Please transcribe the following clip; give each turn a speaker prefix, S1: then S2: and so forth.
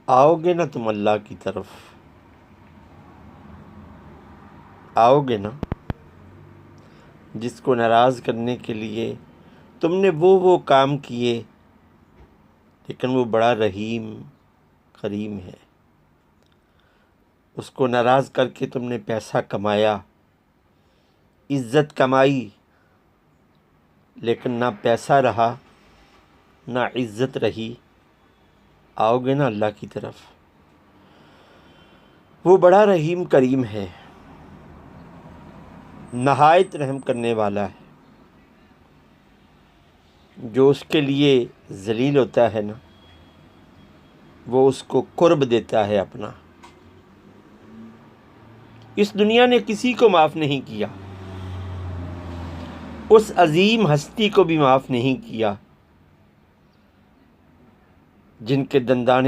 S1: آؤ گے نا تم اللہ کی طرف، آؤ گے نا جس کو ناراض کرنے کے لیے تم نے وہ کام کیے، لیکن وہ بڑا رحیم کریم ہے۔ اس کو ناراض کر کے تم نے پیسہ کمایا، عزت کمائی، لیکن نہ پیسہ رہا نہ عزت رہی۔ آؤ گے نا اللہ کی طرف، وہ بڑا رحیم کریم ہے، نہایت رحم کرنے والا ہے۔ جو اس کے لیے ذلیل ہوتا ہے نا، وہ اس کو قرب دیتا ہے اپنا۔ اس دنیا نے کسی کو معاف نہیں کیا، اس عظیم ہستی کو بھی معاف نہیں کیا جن کے دندانے